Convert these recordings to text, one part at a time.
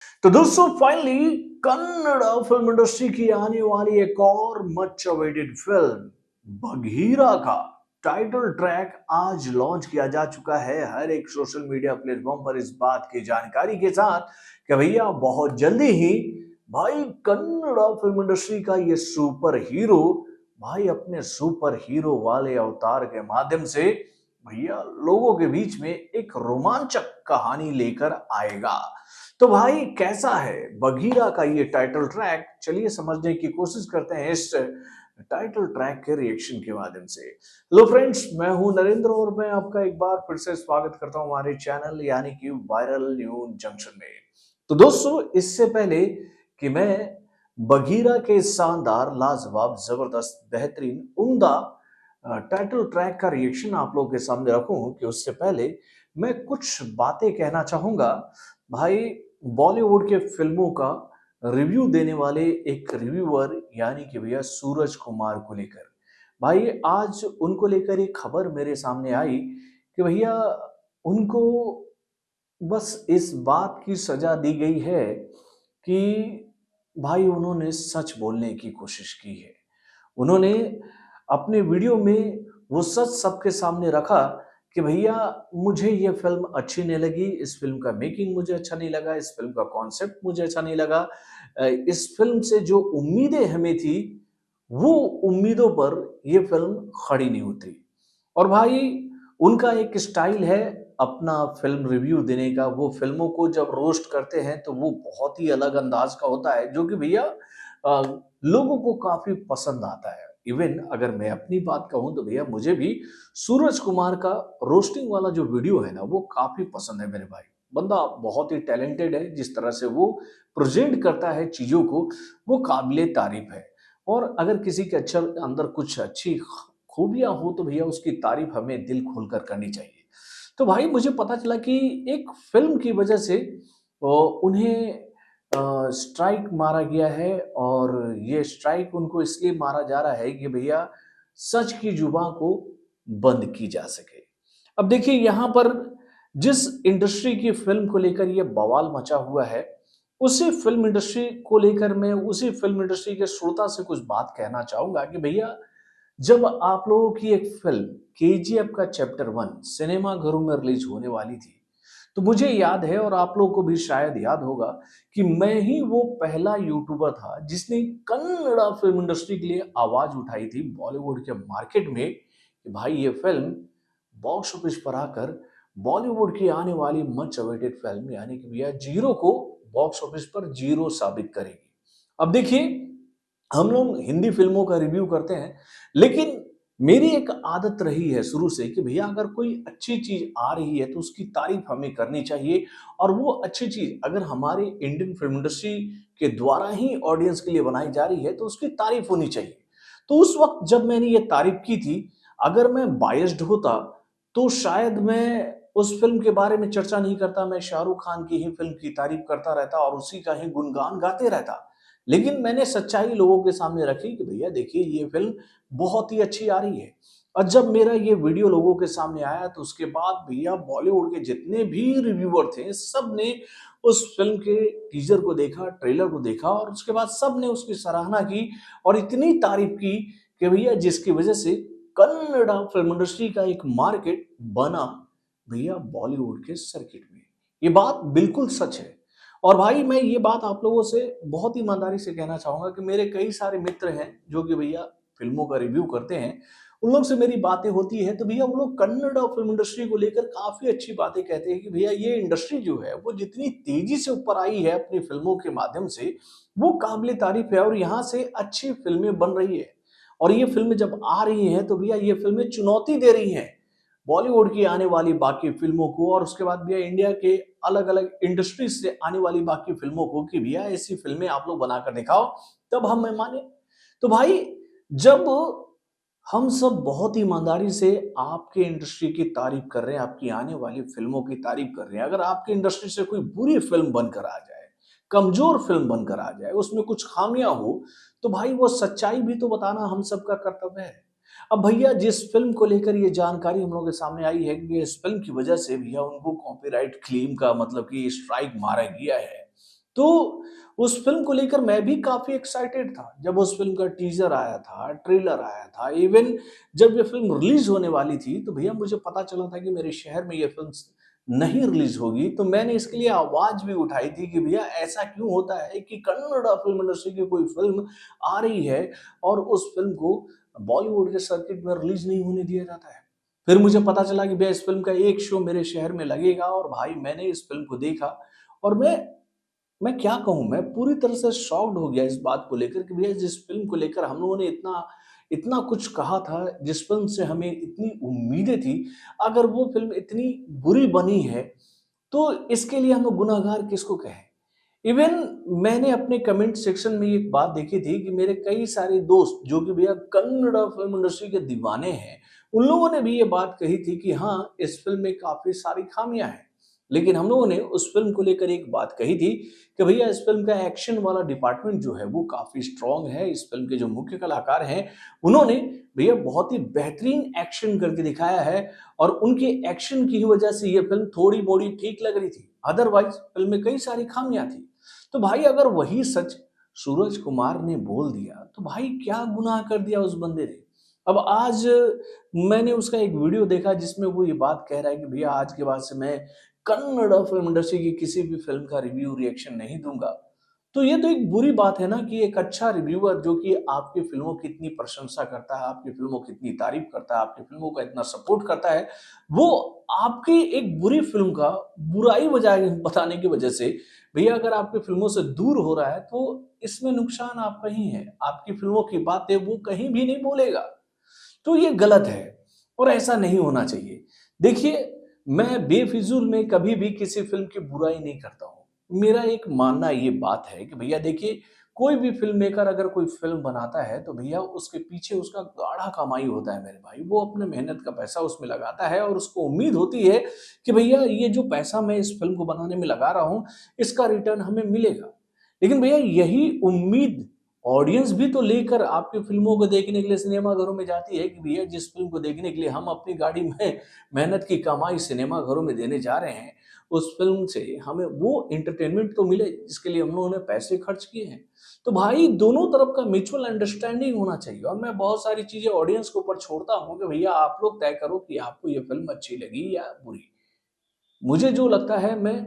तो दोस्तों finally Kannada film industry की आने वाली एक और मच अवेटेड फिल्म बघीरा का टाइटल ट्रैक आज लॉन्च किया जा चुका है हर एक सोशल मीडिया प्लेटफॉर्म पर इस बात की जानकारी के साथ कि भैया बहुत जल्दी ही भाई कन्नड़ा फिल्म इंडस्ट्री का ये सुपर हीरो भाई अपने सुपर हीरो वाले अवतार के माध्यम से भैया लोगों के बीच में एक रोमांचक कहानी लेकर आएगा। तो भाई कैसा है बघीरा का ये टाइटल ट्रैक, चलिए समझने की कोशिश करते हैं इस टाइटल ट्रैक के रिएक्शन के माध्यम से। हेलो फ्रेंड्स, मैं हूं नरेंद्र और मैं आपका एक बार फिर से स्वागत करता हूं हमारे चैनल यानी कि वायरल न्यूज जंक्शन में। तो दोस्तों इससे पहले कि मैं बघीरा के शानदार लाजवाब जबरदस्त बेहतरीन उम्दा टाइटल ट्रैक का रिएक्शन आप लोगों के सामने रखूं कि उससे पहले मैं कुछ बातें कहना चाहूंगा। भाई बॉलीवुड के फिल्मों का रिव्यू देने वाले एक रिव्यूअर यानी कि भैया सूरज कुमार को लेकर भाई आज उनको लेकर एक खबर मेरे सामने आई कि भैया उनको बस इस बात की सजा दी गई है कि भाई उन्होंने सच बोलने की कोशिश की है। उन्होंने अपने वीडियो में वो सच सबके सामने रखा कि भैया मुझे ये फ़िल्म अच्छी नहीं लगी, इस फ़िल्म का मेकिंग मुझे अच्छा नहीं लगा, इस फ़िल्म का कॉन्सेप्ट मुझे अच्छा नहीं लगा। इस फ़िल्म से जो उम्मीदें हमें थी, वो उम्मीदों पर ये फ़िल्म खड़ी नहीं उतरी। और भाई उनका एक स्टाइल है अपना फ़िल्म रिव्यू देने का, वो फ़िल्मों को जब रोस्ट करते हैं तो वो बहुत ही अलग अंदाज़ का होता है जो कि भैया लोगों को काफ़ी पसंद आता है। इवन अगर मैं अपनी बात कहूँ तो भैया मुझे भी सूरज कुमार का रोस्टिंग वाला जो वीडियो है ना वो काफ़ी पसंद है मेरे भाई। बंदा बहुत ही टैलेंटेड है, जिस तरह से वो प्रेज़ेंट करता है चीज़ों को, वो काबिले तारीफ़ है। और अगर किसी के अच्छा अंदर कुछ अच्छी खूबियाँ हो तो भैया उसकी तारीफ़ हमें दिल खोलकर करनी चाहिए। तो भाई मुझे पता चला कि एक फ़िल्म की वजह से उन्हें स्ट्राइक मारा गया है और ये स्ट्राइक उनको इसलिए मारा जा रहा है कि भैया सच की जुबान को बंद की जा सके। अब देखिए यहाँ पर जिस इंडस्ट्री की फ़िल्म को लेकर ये बवाल मचा हुआ है, उसी फ़िल्म इंडस्ट्री को लेकर मैं उसी फ़िल्म इंडस्ट्री के श्रोता से कुछ बात कहना चाहूँगा कि भैया जब आप लोगों की एक फ़िल्म केजीएफ का चैप्टर 1 सिनेमाघरों में रिलीज़ होने वाली थी, तो मुझे याद है और आप लोगों को भी शायद याद होगा कि मैं ही वो पहला यूट्यूबर था जिसने कन्नड़ा फ़िल्म इंडस्ट्री के लिए आवाज़ उठाई थी बॉलीवुड के मार्केट में कि भाई ये फ़िल्म बॉक्स ऑफिस पर आकर बॉलीवुड की आने वाली मच अवेटेड फ़िल्म यानी कि भैया ज़ीरो को बॉक्स ऑफिस पर ज़ीरो साबित करेगी। अब देखिए हम लोग हिंदी फ़िल्मों का रिव्यू करते हैं, लेकिन मेरी एक आदत रही है शुरू से कि भैया अगर कोई अच्छी चीज़ आ रही है तो उसकी तारीफ़ हमें करनी चाहिए और वो अच्छी चीज़ अगर हमारे इंडियन फ़िल्म इंडस्ट्री के द्वारा ही ऑडियंस के लिए बनाई जा रही है तो उसकी तारीफ़ होनी चाहिए। तो उस वक़्त जब मैंने ये तारीफ़ की थी, अगर मैं बायस्ड होता तो शायद मैं उस फ़िल्म के बारे में चर्चा नहीं करता, मैं शाहरुख खान की ही फ़िल्म की तारीफ़ करता रहता और उसी का ही गुणगान गाते रहता। लेकिन मैंने सच्चाई लोगों के सामने रखी कि भैया देखिए ये फ़िल्म बहुत ही अच्छी आ रही है। और जब मेरा ये वीडियो लोगों के सामने आया तो उसके बाद भैया बॉलीवुड के जितने भी रिव्यूअर थे, सब ने उस फ़िल्म के टीज़र को देखा, ट्रेलर को देखा और उसके बाद सब ने उसकी सराहना की और इतनी तारीफ़ की कि भैया जिसकी वजह से कन्नड़ा फ़िल्म इंडस्ट्री का एक मार्केट बना भैया बॉलीवुड के सर्किट में। ये बात बिल्कुल सच है। और भाई मैं ये बात आप लोगों से बहुत ईमानदारी से कहना चाहूँगा कि मेरे कई सारे मित्र हैं जो कि भैया फ़िल्मों का रिव्यू करते हैं। उन लोग से मेरी बातें होती हैं तो भैया वो लोग कन्नड़ फ़िल्म इंडस्ट्री को लेकर काफ़ी अच्छी बातें कहते हैं कि भैया ये इंडस्ट्री जो है वो जितनी तेज़ी से ऊपर आई है अपनी फ़िल्मों के माध्यम से, वो काबिल तारीफ़ है और यहाँ से अच्छी फ़िल्में बन रही है। और ये फ़िल्में जब आ रही हैं तो भैया ये फ़िल्में चुनौती दे रही हैं बॉलीवुड की आने वाली बाकी फ़िल्मों को और उसके बाद भैया इंडिया के अलग-अलग इंडस्ट्रीज़ से आने वाली बाकी फ़िल्मों को कि भैया ऐसी फ़िल्में आप लोग बनाकर दिखाओ, तब हम माने। तो भाई जब हम सब बहुत ईमानदारी से आपके इंडस्ट्री की तारीफ़ कर रहे हैं, आपकी आने वाली फ़िल्मों की तारीफ़ कर रहे हैं, अगर आपकी इंडस्ट्री से कोई बुरी फ़िल्म बनकर आ जाए, कमज़ोर फ़िल्म बनकर आ जाए, उसमें कुछ ख़ामियाँ हो, तो भाई वो सच्चाई भी तो बताना हम सबका कर्तव्य है। अब भैया जिस फ़िल्म को लेकर ये जानकारी हम लोगों के सामने आई है कि इस फ़िल्म की वजह से भैया उनको कॉपीराइट क्लेम का मतलब कि स्ट्राइक मारा गया है। तो उस फ़िल्म को लेकर मैं भी काफ़ी एक्साइटेड था। जब उस फ़िल्म का टीज़र आया था, ट्रेलर आया था, इवन जब ये फ़िल्म रिलीज़ होने वाली थी, तो भैया मुझे पता चला था कि मेरे शहर में ये फ़िल्म नहीं रिलीज़ होगी, तो मैंने इसके लिए आवाज़ भी उठाई थी कि भैया ऐसा क्यों होता है कि कन्नड़ फ़िल्म इंडस्ट्री की कोई फ़िल्म आ रही है और उस फ़िल्म को बॉलीवुड के सर्किट में रिलीज़ नहीं होने दिया जाता है। फिर मुझे पता चला कि भैया इस फ़िल्म का एक शो मेरे शहर में लगेगा और भाई मैंने इस फ़िल्म को देखा और मैं क्या कहूँ, मैं पूरी तरह से शॉक्ड हो गया इस बात को लेकर कि भैया जिस फ़िल्म को लेकर हम लोगों ने इतना इतना कुछ कहा था, जिस फ़िल्म से हमें इतनी उम्मीदें थी, अगर वो फ़िल्म इतनी बुरी बनी है, तो इसके लिए हम लोग गुनहगार किसको कहें? इवन मैंने अपने कमेंट सेक्शन में एक बात देखी थी कि मेरे कई सारे दोस्त जो कि भैया कन्नड़ फ़िल्म इंडस्ट्री के दीवाने हैं, उन लोगों ने भी ये बात कही थी कि हाँ, इस फ़िल्म में काफ़ी सारी खामियाँ हैं। लेकिन हम लोगों ने उस फ़िल्म को लेकर एक बात कही थी कि भैया इस फ़िल्म का एक्शन वाला डिपार्टमेंट जो है वो काफ़ी स्ट्रॉन्ग है। इस फ़िल्म के जो मुख्य कलाकार हैं, उन्होंने भैया बहुत ही बेहतरीन एक्शन करके दिखाया है और उनके एक्शन की ही वजह से ये फ़िल्म थोड़ी-मोड़ी ठीक लग रही थी। अदरवाइज़ फ़िल्म में कई सारी खामियाँ थी। तो भाई अगर वही सच सूरज कुमार ने बोल दिया, तो भाई क्या गुनाह कर दिया उस बंदे ने? अब आज मैंने उसका एक वीडियो देखा जिसमें वो ये बात कह रहा है कि भैया आज के बाद से मैं कन्नड़ फ़िल्म इंडस्ट्री की किसी भी फ़िल्म का रिव्यू रिएक्शन नहीं दूँगा। तो ये तो एक बुरी बात है ना कि एक अच्छा रिव्यूअर जो कि आपकी फ़िल्मों की इतनी प्रशंसा करता है, आपकी फ़िल्मों की इतनी तारीफ़ करता है, आपकी फ़िल्मों का इतना सपोर्ट करता है, वो आपकी एक बुरी फ़िल्म का बुराई बताने की वजह से भैया अगर आपकी फ़िल्मों से दूर हो रहा है, तो इसमें नुकसान आपका ही है। आपकी फ़िल्मों की बातें वो कहीं भी नहीं बोलेगा। तो ये गलत है और ऐसा नहीं होना चाहिए। देखिए, मैं बेफ़िज़ूल में कभी भी किसी फ़िल्म की बुराई नहीं करता हूँ। मेरा एक मानना ये बात है कि भैया देखिए, कोई भी फ़िल्म मेकर अगर कोई फ़िल्म बनाता है, तो भैया उसके पीछे उसका गाढ़ा कमाई होता है मेरे भाई। वो अपने मेहनत का पैसा उसमें लगाता है और उसको उम्मीद होती है कि भैया ये जो पैसा मैं इस फ़िल्म को बनाने में लगा रहा हूँ, इसका रिटर्न हमें मिलेगा। लेकिन भैया यही उम्मीद ऑडियंस भी तो लेकर आपकी फ़िल्मों को देखने के लिए सिनेमाघरों में जाती है कि भैया जिस फ़िल्म को देखने के लिए हम अपनी गाड़ी में मेहनत की कमाई सिनेमाघरों में देने जा रहे हैं, उस फ़िल्म से हमें वो एंटरटेनमेंट तो मिले जिसके लिए हम लोगों ने पैसे खर्च किए हैं। तो भाई दोनों तरफ का म्यूचुअल अंडरस्टैंडिंग होना चाहिए और मैं बहुत सारी चीज़ें ऑडियंस के ऊपर छोड़ता हूँ कि भैया आप लोग तय करो कि आपको ये फ़िल्म अच्छी लगी या बुरी। मुझे जो लगता है मैं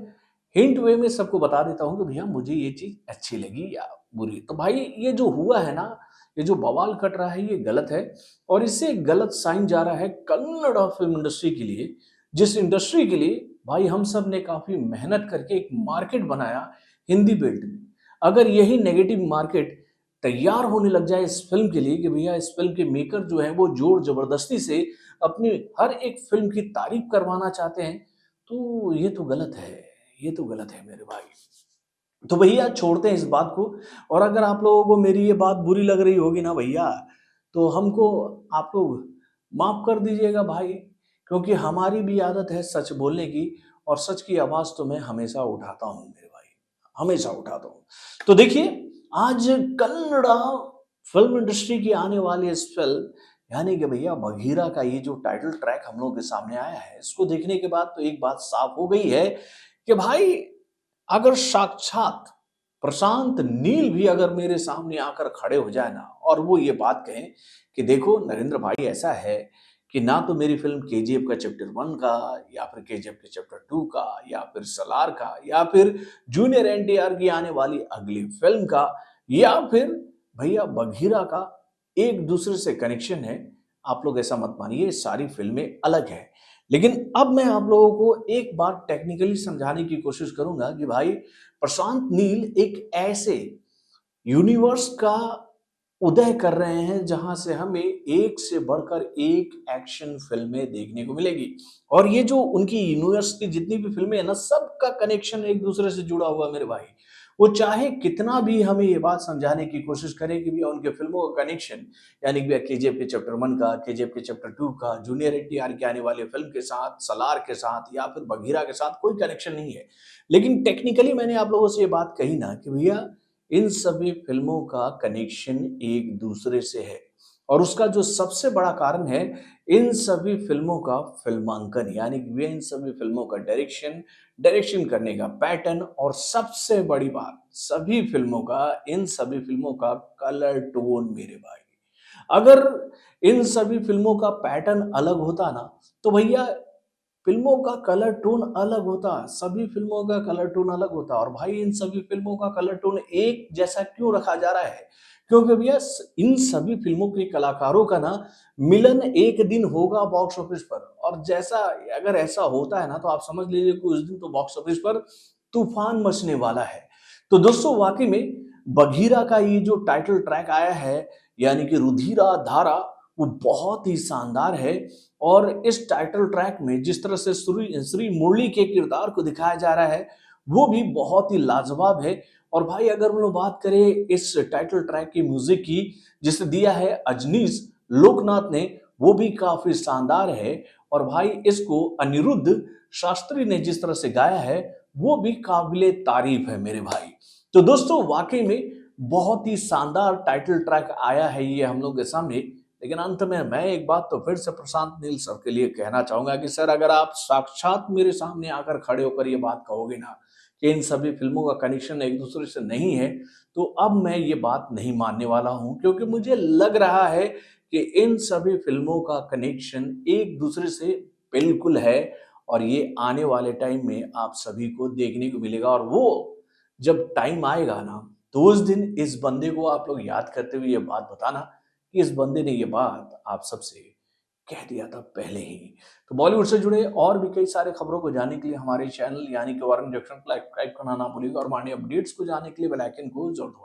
हिंट वे में सबको बता देता हूँ कि भैया मुझे ये चीज़ अच्छी लगी या बुरी। तो भाई ये जो हुआ है ना, ये जो बवाल कट रहा है ये गलत है और इससे एक गलत साइन जा रहा है कन्नड़ फ़िल्म इंडस्ट्री के लिए, जिस इंडस्ट्री के लिए भाई हम सब ने काफ़ी मेहनत करके एक मार्केट बनाया हिंदी बेल्ट में। अगर यही नेगेटिव मार्केट तैयार होने लग जाए इस फ़िल्म के लिए कि भैया इस फ़िल्म के मेकर जो हैं वो ज़ोर-ज़बरदस्ती से अपनी हर एक फ़िल्म की तारीफ़ करवाना चाहते हैं, तो ये तो गलत है, ये तो गलत है मेरे भाई। तो भैया छोड़ते हैं इस बात को और अगर आप लोगों को मेरी ये बात बुरी लग रही होगी ना भैया, तो हमको आप लोग माफ़ कर दीजिएगा भाई, क्योंकि हमारी भी आदत है सच बोलने की और सच की आवाज़ तो मैं हमेशा उठाता हूँ मेरे भाई, हमेशा उठाता हूँ। तो देखिए, आज कन्नड़ा फ़िल्म इंडस्ट्री की आने वाली इस फ़िल्म यानी कि भैया बघीरा का ये जो टाइटल ट्रैक हम लोगों के सामने आया है, इसको देखने के बाद तो एक बात साफ़ हो गई है कि भाई अगर साक्षात प्रशांत नील भी अगर मेरे सामने आकर खड़े हो जाए ना और वो ये बात कहें कि देखो नरेंद्र भाई ऐसा है कि ना तो मेरी फ़िल्म केजीएफ का चैप्टर 1 का या फिर केजीएफ के चैप्टर 2 का या फिर सलार का या फिर जूनियर एनटीआर की आने वाली अगली फ़िल्म का या फिर भैया बघीरा का एक दूसरे से कनेक्शन है। आप लोग ऐसा मत मानिए, सारी फ़िल्में अलग हैं। लेकिन अब मैं आप लोगों को एक बात टेक्निकली समझाने की कोशिश करूँगा कि भाई प्रशांत नील एक ऐसे यूनिवर्स का उदय कर रहे हैं जहां से हमें एक से बढ़कर एक एक्शन फिल्में देखने को मिलेगी और ये जो उनकी यूनिवर्स की जितनी भी फिल्में हैं ना सबका कनेक्शन एक दूसरे से जुड़ा हुआ है मेरे भाई। वो चाहे कितना भी हमें ये बात समझाने की कोशिश करें कि भैया उनके फिल्मों का कनेक्शन यानी कि भैया केजीएफ के चैप्टर 1 का, केजीएफ के चैप्टर 2 का, जूनियर एनटीआर के आने वाले फिल्म के साथ, सलार के साथ या फिर बघीरा के साथ कोई कनेक्शन नहीं है। लेकिन टेक्निकली मैंने आप लोगों से ये बात कही ना कि भैया इन सभी फ़िल्मों का कनेक्शन एक दूसरे से है और उसका जो सबसे बड़ा कारण है इन सभी फिल्मों का फिल्मांकन, यानी कि इन सभी फिल्मों का डायरेक्शन करने का पैटर्न, और सबसे बड़ी बात सभी फिल्मों का इन सभी फिल्मों का कलर टोन मेरे भाई। अगर इन सभी फिल्मों का पैटर्न अलग होता ना, तो भैया फिल्मों का कलर टोन अलग होता, सभी फिल्मों का कलर टोन अलग होता। और भाई इन सभी फिल्मों का कलर टोन एक जैसा क्यों रखा जा रहा है? क्योंकि भैया इन सभी फिल्मों के कलाकारों का ना मिलन एक दिन होगा बॉक्स ऑफिस पर, और जैसा अगर ऐसा होता है ना तो आप समझ लीजिए कि उस दिन तो बॉक्स ऑफिस पर तूफान मचने वाला है। तो दोस्तों वाकई में बघीरा का ये जो टाइटल ट्रैक आया है, यानी कि रुधिरा धारा, वो बहुत ही शानदार है। और इस टाइटल ट्रैक में जिस तरह से श्री श्री मुरली के किरदार को दिखाया जा रहा है वो भी बहुत ही लाजवाब है। और भाई अगर हम लोग बात करें इस टाइटल ट्रैक की म्यूजिक की, जिसे दिया है अजनीश लोकनाथ ने, वो भी काफी शानदार है। और भाई इसको अनिरुद्ध शास्त्री ने जिस तरह से गाया है वो भी काबिले तारीफ है मेरे भाई। तो दोस्तों वाकई में बहुत ही शानदार टाइटल ट्रैक आया है ये हम लोग के सामने। लेकिन अंत में मैं एक बात तो फिर से प्रशांत नील सर के लिए कहना चाहूंगा कि सर अगर आप साक्षात मेरे सामने आकर खड़े होकर ये बात कहोगे ना कि इन सभी फिल्मों का कनेक्शन एक दूसरे से नहीं है, तो अब मैं ये बात नहीं मानने वाला हूं, क्योंकि मुझे लग रहा है कि इन सभी फिल्मों का कनेक्शन एक दूसरे से बिल्कुल है। और ये आने वाले टाइम में आप सभी को देखने को मिलेगा, और वो जब टाइम आएगा ना तो उस दिन इस बंदे को आप लोग याद करते हुए ये बात बताना कि इस बंदे ने ये बात आप सबसे कह दिया था पहले ही। तो बॉलीवुड से जुड़े और भी कई सारे खबरों को जानने के लिए हमारे चैनल यानी कि वारन जंक्शन को सब्सक्राइब करना ना भूलिएगा, और हमारे अपडेट्स को जानने के लिए बेल आइकन को जरूर दबाइए।